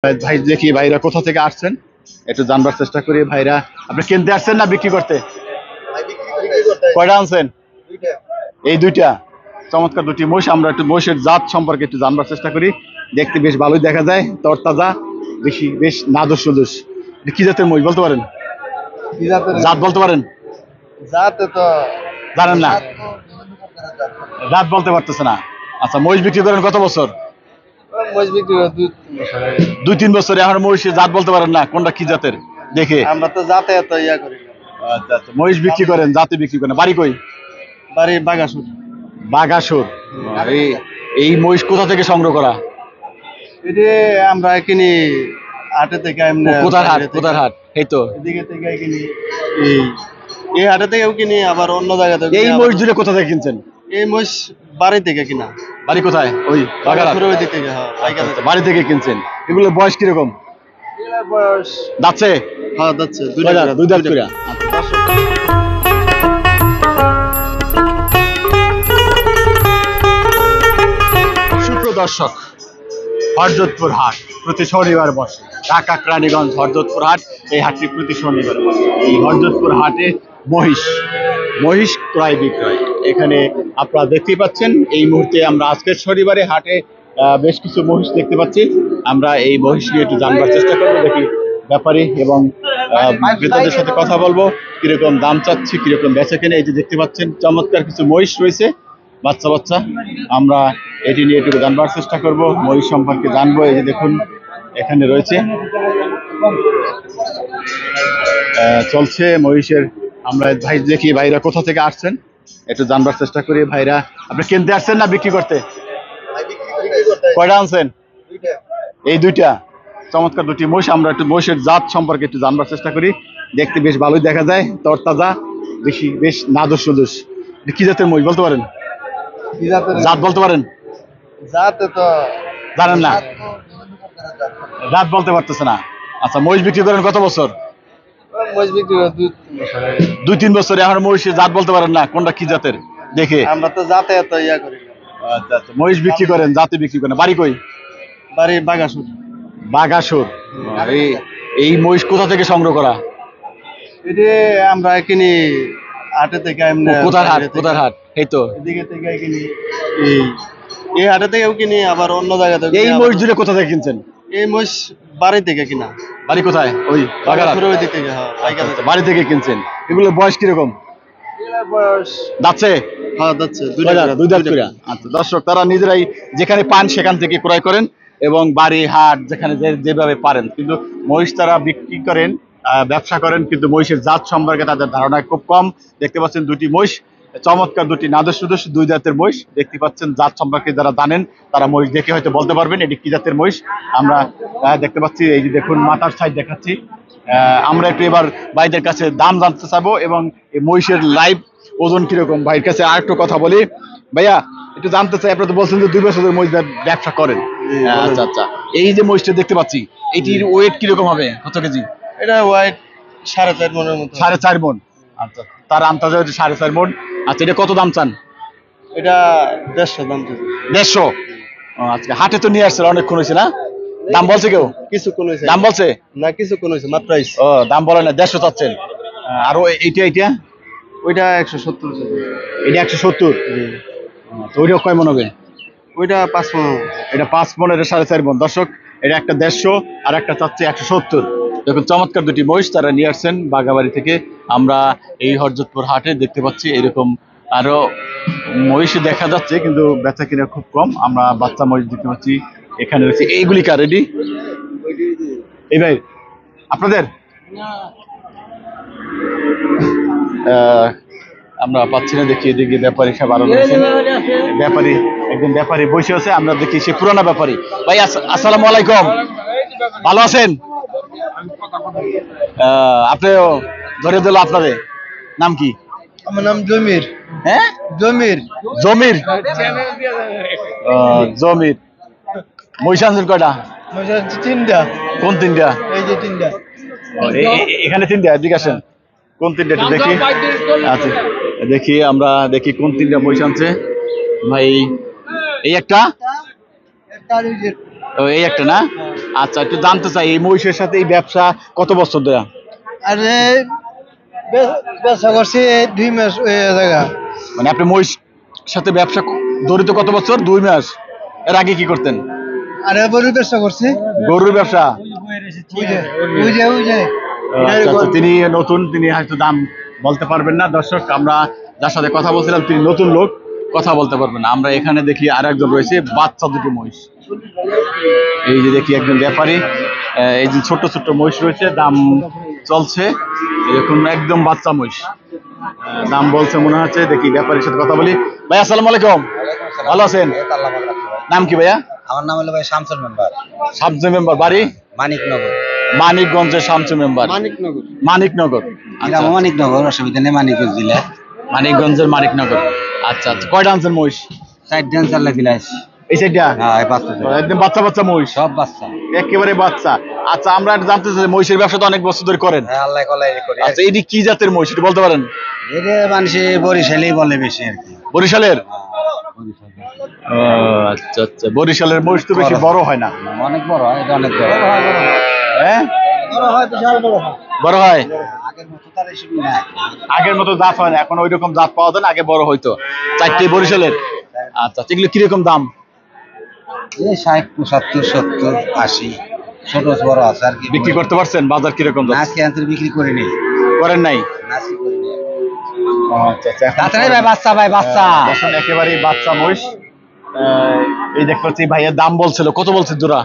ভাই দেখি ভাইরা কোথা থেকে আসছেন একটু জানবার চেষ্টা করি। ভাইরা আপনি কিনতে আসছেন না বিক্রি করতে? কয়টা আনছেন? এই দুইটা চমৎকার দুটি মহিষ। আমরা একটু মহিষের জাত সম্পর্কে একটু জানবার চেষ্টা করি। দেখতে বেশ ভালোই দেখা যায়, তরতাজা, বেশ নাদুস সুদুস। কি জাতের মহিষ বলতে পারেন? জাত বলতে পারেন? জানেন না, জাত বলতে পারতেছে না। আচ্ছা, মহিষ বিক্রি করেন কত বছর? 2-3 বছর। এখন মহিষের জাত বলতে পারেন না কোনটা কি জাতের দেখে? আমরা তো জাতে এত ইয়া করি না। আচ্ছা আচ্ছা, মহিষ বিক্রি করেন, জাতে বিক্রি করেন। বাড়ি কই? বাড়ি বাগাসুর। বাগাসুর। এই মহিষ কোথা থেকে সংগ্রহ করা? এটা আমরা কিনি হাটে থেকে। কোথার হাট? কোথার হাট? এই তো এদিকে থেকে কিনি। এই হাটে থেকেও কিনি, আবার অন্য জায়গা থেকে। এই মহিষ দুটো কোথা থেকে কিনছেন? এই মহিষ বাড়ি থেকে কিনা। বাড়ি কোথায়? ওই বাগারহাট থেকে। হ্যাঁ, আচ্ছা, বাড়ি থেকে কিনছেন। এগুলোর বয়স কিরকম? বয়স যাচ্ছে? হ্যাঁ যাচ্ছে, দুই দাঁত করে। দর্শক, হরজতপুর হাট প্রতি শনিবার বসে। ঢাকা কেরানীগঞ্জ হরজতপুর হাট, এই হাটটি প্রতি শনিবার বসে। এই হরজতপুর হাটে মহিষ ক্রয় বিক্রয়। এখানে আপনারা দেখতেই পাচ্ছেন, এই মুহূর্তে আমরা আজকের শনিবারে হাটে বেশ কিছু মহিষ দেখতে পাচ্ছি। আমরা এই মহিষ নিয়ে একটু জানবার চেষ্টা করবো। দেখি ব্যাপারী এবং ক্রেতাদের সাথে কথা বলবো, কিরকম দাম চাচ্ছি, কিরকম বেচা কেনে। এই যে দেখতে পাচ্ছেন চমৎকার কিছু মহিষ রয়েছে, বাচ্চা। আমরা এটি নিয়ে একটু জানবার চেষ্টা করব, মহিষ সম্পর্কে জানবো। এই যে দেখুন এখানে রয়েছে, চলছে মহিষের। আমরা ভাই দেখি ভাইরা কোথা থেকে আসছেন একটু জানবার চেষ্টা করি। ভাইরা আপনি কিনতে আসছেন না বিক্রি করতে? কয়টা আনছেন? এই দুইটা চমৎকার দুটি মহিষ। আমরা একটু মহিষের জাত সম্পর্কে একটু জানবার চেষ্টা করি। দেখতে বেশ ভালোই দেখা যায়, তরতাজা, বেশ নাদুস সুদুস। কি জাতের মহিষ বলতে পারেন? জাত বলতে পারেন? জাতে তো জানেন না, জাত বলতে পারতেছে না। আচ্ছা, মহিষ বিক্রি করেন কত বছর? মহিষ বিক্রি 2-3 বছর। এখন মহিষের জাত বলতে পারেন না কোনটা কি জাতের দেখে? আমরা তো জাতে এত ইয়া করি না। আচ্ছা আচ্ছা, মহিষ বিক্রি করেন, জাতে বিক্রি করেন। বাড়ি কই? বাড়ি বাগাসুর। বাগাসুর। এই মহিষ কোথা থেকে সংগ্রহ করা? এটা আমরা কিনি হাটে থেকে। কোথার হাট? কোথার হাট? এই তো এদিকে থেকে কিনি। এই হাটে থেকেও কিনি, আবার অন্য জায়গা থেকে। এই মহিষ দুটো কোথা থেকে কিনছেন? এই মহিষ বাড়ি থেকে কিনা। বাড়ি কোথায়? ওই বাগারহাট থেকে। হ্যাঁ, আচ্ছা, বাড়ি থেকে কিনছেন। এগুলোর বয়স কিরকম? বয়স যাচ্ছে? হ্যাঁ যাচ্ছে, দুই দাঁত করে। আচ্ছা দর্শক, তারা নিজেরাই যেখানে পান সেখান থেকে ক্রয় করেন এবং বাড়ি হাট যেখানে যেভাবে পারেন, কিন্তু মহিষ তারা বিক্রি করেন, ব্যবসা করেন, কিন্তু মহিষের জাত সম্পর্কে তাদের ধারণা খুব কম। দেখতে পাচ্ছেন দুটি মহিষ, চমৎকার দুটি নাদুস সুদুস দুই জাতের মহিষ দেখতে পাচ্ছেন। জাত সম্পর্কে যারা জানেন তারা মহিষ দেখে হয়তো বলতে পারবেন এটি কি জাতের মহিষ। আমরা দেখতে পাচ্ছি, এই যে দেখুন মাথার সাইড দেখাচ্ছি। আমরা একটু এবার ভাইদের কাছে দাম জানতে চাবো এবং এই মহিষের লাইভ ওজন কিরকম। ভাইয়ের কাছে আর একটু কথা বলি। ভাইয়া একটু জানতে চাই, আপনারা তো বলছেন যে 2 বছরের মহিষ ব্যবসা করেন। আচ্ছা আচ্ছা, এই যে মহিষটা দেখতে পাচ্ছি, এটির ওয়েট কিরকম হবে, কত কেজি? এটা ওয়েট 4.5 মনের মতো। 4.5 মন। আচ্ছা, তার আন্দাজ হচ্ছে 4.5 মন। আচ্ছা, এটা কত দাম চান? এটা 150 দাম চাই। 150? আজকে হাটে তো নিয়ে আসছে, অনেকক্ষণ হয়েছে না? দাম বলছে কেউ? কিছুক্ষণ হয়েছে। দাম বলছে না, কিছুক্ষণ হয়েছে মাত্র। ও, দাম বলে না, 150 চাচ্ছেন। আর এইটা ওইটা 170। এটা 170? তো ওইটা কয় মন হবে? ওইটা 5 মন। এটা 5 মন, এটা 4.5 মন। দর্শক, এটা একটা 150 আর একটা চাচ্ছে 170। দেখুন চমৎকার দুটি মহিষ তারা নিয়ে আসছেন বাগাবাড়ি থেকে। আমরা এই হরজতপুর হাটে দেখতে পাচ্ছি এরকম আরো মহিষ দেখা যাচ্ছে, কিন্তু বেচা কিনা খুব কম। আমরা বাচ্চা মহিষ দেখতে পাচ্ছি এখানে রয়েছে। এইগুলি কার? রেডি? এই ভাই আপনাদের? আমরা পাচ্ছি না, দেখি এদিকে ব্যাপারী সব আরো রয়েছে। একজন ব্যাপারী বসে আছে, আমরা দেখি সে পুরানা ব্যাপারী। ভাই আসসালামু আলাইকুম, ভালো আছেন? আপনিও ধরে দিল। আপনাদের নাম কি? আমার নাম জমির। হ্যাঁ, জমির। জমির মহিষ আনছেন কয়টা? 3টা। কোন 3টা? এই যে 3টা। এখানে 3টা। এদিকে আসেন, কোন 3টা একটু দেখি। আচ্ছা, দেখি আমরা দেখি কোন 3টা মহিষ আনছে ভাই। এই একটা ও, এই একটা না? আচ্ছা, একটু জানতে চাই এই মহিষের সাথে এই ব্যবসা কত বছর ধরে? আরে ব্যবসা করছি 2 মাস জায়গা। মানে আপনি মহিষ সাথে ব্যবসা জড়িত কত বছর? 2 মাস। এর আগে কি করতেন? আরে গরুর ব্যবসা করছি। গরুর ব্যবসা। ওই যে আচ্ছা, আচ্ছা, তিনি নতুন, তিনি হয়তো দাম বলতে পারবেন না। দর্শক, আমরা যার সাথে কথা বলছিলাম তিনি নতুন লোক, কথা বলতে পারবেন না। আমরা এখানে দেখি আর একজন রয়েছে, বাচ্চা দুটো মহিষ। এই যে দেখি একজন ব্যাপারী, এই যে ছোট ছোট মহিষ রয়েছে, দাম চলছে এরকম, একদম বাচ্চা মহিষ। দাম বলছে মনে হচ্ছে, দেখি ব্যাপারীর সাথে কথা বলি। ভাই আসসালামু আলাইকুম, ভালো আছেন? নাম কি ভাইয়া? আমার নাম হলো ভাই শামসুল মেম্বার, শামসু মেম্বার, বাড়ি মানিকনগর। মানিকগঞ্জের শামসু মেম্বার। মানিকনগর। মানিকনগর, আচ্ছা, গ্রাম মানিকনগর, অসুবিধা নেই, মানিকগঞ্জ জেলা। মানিকগঞ্জের মানিকনগর। আচ্ছা, আচ্ছা, কয়টা আনছেন মহিষ? 4 দিন চাল্লা বিলাস। এই সাইডটা হ্যাঁ, এই বাচ্চা ছিল। একদম বাচ্চা বাচ্চা মহিষ, সব বাচ্চা। একেবারে বাচ্চা। আচ্ছা, আমরা একটা জানতে চাই, মহিষের ব্যবসা তো অনেক বছর ধরে করেন। হ্যাঁ, আল্লাহ কলাই করে। আচ্ছা, এটি কি জাতের মহিষ এটা বলতে পারেন? এটা মানুষে বরিশালেই বলে বেশি আর কি। বরিশালের? ও, আচ্ছা, আচ্ছা, বরিশালের মহিষ তো বেশি বড় হয় না। অনেক বড় হয়, এটা অনেক বড়। হ্যাঁ, বড় হয়, বিশাল বড় হয়। বড় হয়। আগের মতো তার এসব নাই। আগের মতো জাত হয় না এখন, ওই রকম জাত পাওয়া যায় না, আগে বড় হইতো। 4টে বরিশালের। আচ্ছা, এগুলো কিরকম দাম? এই 60, 75, 70, 80, ছোট বড় আছে আর কি। বিক্রি করতে পারছেন? বাজার কিরকম যাচ্ছে? আজকে আনতে বিক্রি করে নেই। করেন নাই? আজকে করে নেই। আচ্ছা, আচ্ছা, এখন তাড়াতাড়ি ভাই, বাচ্চা ভাই, বাচ্চা। এখন একেবারেই বাচ্চা মহিষ। এই দেখতে পাচ্ছি ভাইয়ের দাম বলছিল, কত বলছে জোড়া?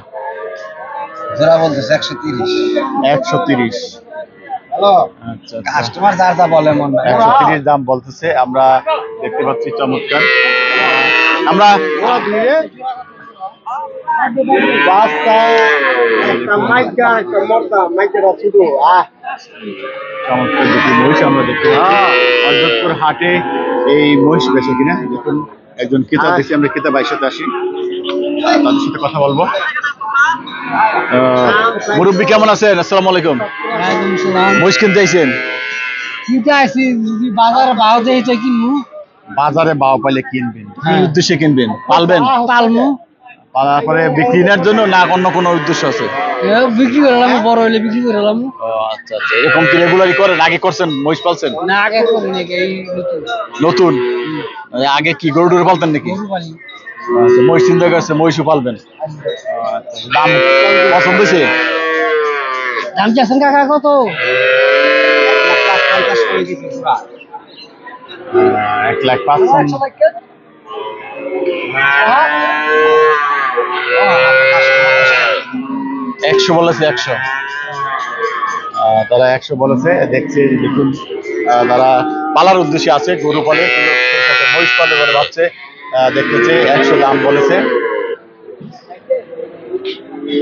জোড়া বলতেছে 130। 130। হ্যালো, আচ্ছা, আচ্ছা, কাস্টমার যা যা বলে মন নাই। 130 দাম বলতেছে। আমরা দেখতে পাচ্ছি চমৎকার। আমরা বাচ্চা একটা মাইকা, একটা মোটা, মাইকাটা ছোট। চমৎকার দুটি মহিষ আমরা দেখতে পাচ্ছি হরজতপুর হাটে। এই মহিষ বেচে কিনা দেখুন, একজন ক্রেতা দেখছি, আমরা ক্রেতা ভাইয়ের সাথে আসি, তাদের সাথে কথা বলবো। মুরব্বী কেমন আছেন? আসসালামু আলাইকুম। মহিষ কিনতে আইছেন? বাজারে ভাও দিয়েছে কিনবো। বাজারে বাও পাইলে কিনবেন, কি উদ্দেশ্যে কিনবেন? পালবেন? পালমু। পালার পরে বিক্রি নেওয়ার জন্য না অন্য কোনো উদ্দেশ্য আছে? বিক্রি করলাম, বড় হইলে বিক্রি করলাম। ও, আচ্ছা, আচ্ছা, এরকম কি রেগুলারই করেন? আগে করছেন, মহিষ পালছেন? না, আগে করি নাকি, এই নতুন? আগে কি গরু টরু পালতেন নাকি? গরু পালি। আচ্ছা, মহিষ চিন্তা করছে, মহিষও পালবেন। আচ্ছা, দাম পছন্দ হয়েছে? দাম চাচ্ছেন কাকা কত? 1,05,000। একশো বলেছে, 100। তারা 100 বলেছে। দেখছে, দেখুন, তারা পালার উদ্দেশ্যে আছে, গরু পালে, কিন্তু সেই সাথে মহিষ পালে বলে ভাবছে। দেখতেছে 100 দাম বলেছে।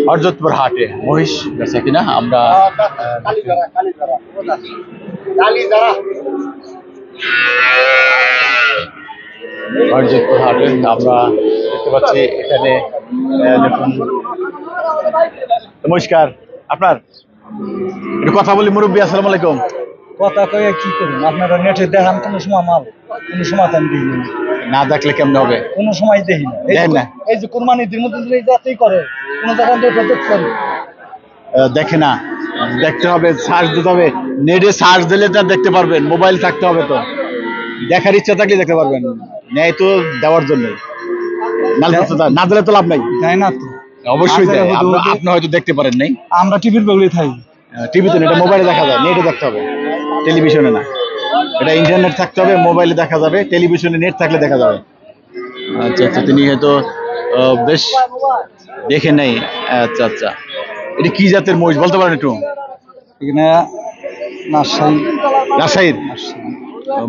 হরজতপুর হাটে মহিষ বেচা কিনা আমরা হরজতপুর হাটে আমরা দেখতে পাচ্ছি। এখানে দেখুন, নমস্কার, আপনার একটু কথা বলি। মুরব্বী আসসালামু আলাইকুম। কথা কয়ে কি করুন, আপনারা নেটে দেখান, কোনো সময় মাল, কোনো সময় দাম দিই না, না দেখলে কেমন হবে? কোনো সময় দেখি না। দেন না? এই যে কুরবানি ঈদের মধ্যে এই যাত্রাই করে, কোনো জায়গায় দেখতে করে। দেখে না, দেখতে হবে, সার্চ দিতে হবে। নেটে সার্চ দিলে তা দেখতে পারবেন, মোবাইল থাকতে হবে তো। দেখার ইচ্ছা থাকলে দেখতে পারবেন, নেয় তো দেওয়ার জন্য, না দিলে তো লাভ নাই। তাই না তো? অবশ্যই দেয়। আপনি হয়তো দেখতে পারেন নাই, আমরা টিভির বগলে থাকি। টিভিতে না, এটা মোবাইলে দেখা যায়, নেটে দেখতে হবে, টেলিভিশনে না। এটা ইন্টারনেট থাকতে হবে, মোবাইলে দেখা যাবে, টেলিভিশনে নেট থাকলে দেখা যাবে। আচ্ছা, আচ্ছা, তিনি হয়তো বেশ দেখে নেই। আচ্ছা, আচ্ছা, এটা কি জাতের মহিষ বলতে পারেন একটু? এখানে রাজশাহী। রাজশাহীর?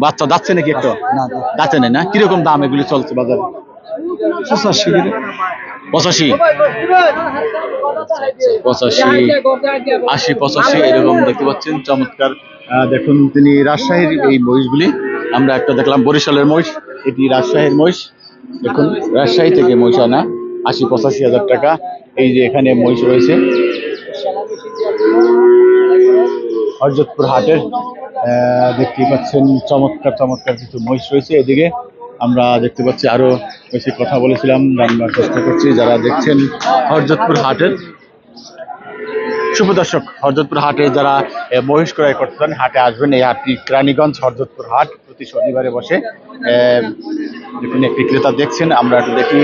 বাচ্চা যাচ্ছে নাকি একটু? না, যাচ্ছে না? কিরকম দাম এগুলি চলছে বাজারে? 85। 85, 85, 80, 85 এরকম দেখতে পাচ্ছেন। চমৎকার। দেখুন, তিনি রাজশাহীর এই মহিষগুলি। আমরা একটা দেখলাম বরিশালের মহিষ, এটি রাজশাহীর মহিষ। দেখুন, রাজশাহী থেকে মহিষ আনা, 80-85 হাজার টাকা। এই যে এখানে মহিষ রয়েছে হরজতপুর হাটের, দেখতেই পাচ্ছেন চমৎকার চমৎকার কিছু মহিষ রয়েছে। এদিকে আমরা দেখতে পাচ্ছি আরো বেশি কথা বলেছিলাম, জানবার চেষ্টা করছি যারা দেখছেন হরজতপুর হাটের শুভ দর্শক। হরজতপুর হাটে যারা মহিষ ক্রয় করতে চান হাটে আসবেন। এই হাটটি রানীগঞ্জ হরজতপুর হাট প্রতি শনিবারে বসে। দেখুন একটি ক্রেতা দেখছেন, আমরা একটু দেখি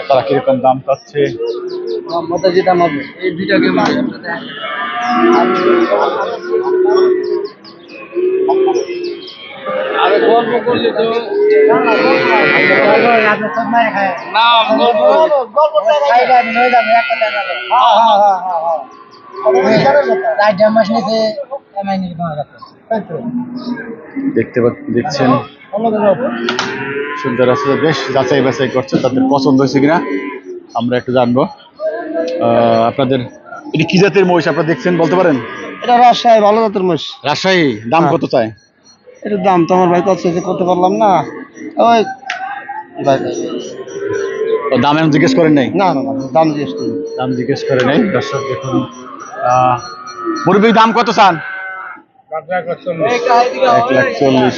তারা কিরকম দাম পাচ্ছে। দেখছেন সুন্দর আছে, বেশ যাচাই বাছাই করছে তাদের পছন্দ হয়েছে কিনা আমরা একটু জানবো। আপনাদের এটি কি জাতের মহিষ আপনারা দেখছেন বলতে পারেন? এটা রাজশাহী ভালো জাতের মোষ। রাজশাহী। দাম কত চায়? এটার দাম তো আমার ভাই করতে পারলাম না। ওই দাম এখন জিজ্ঞেস করেন নাই? না না না, দাম জিজ্ঞেস করি। দাম জিজ্ঞেস করে নাই। দর্শক দেখুন মুরব্বীর দাম কত চান? 1,40,000।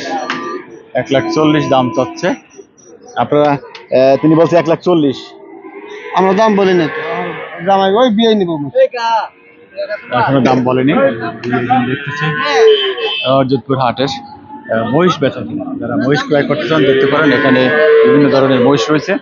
1,40,000 দাম চাচ্ছে। আপনারা তিনি বলছে 1,40,000। আমরা দাম বলি না তো, জামাই ওই বিয়ে নিবো। এখনো দাম বলেনি। দেখতেছি যোধপুর হাটের মহিষ বেচা কিনা, যারা মহিষ ক্রয় করতে চান দেখতে পারেন, এখানে বিভিন্ন ধরনের মহিষ রয়েছে।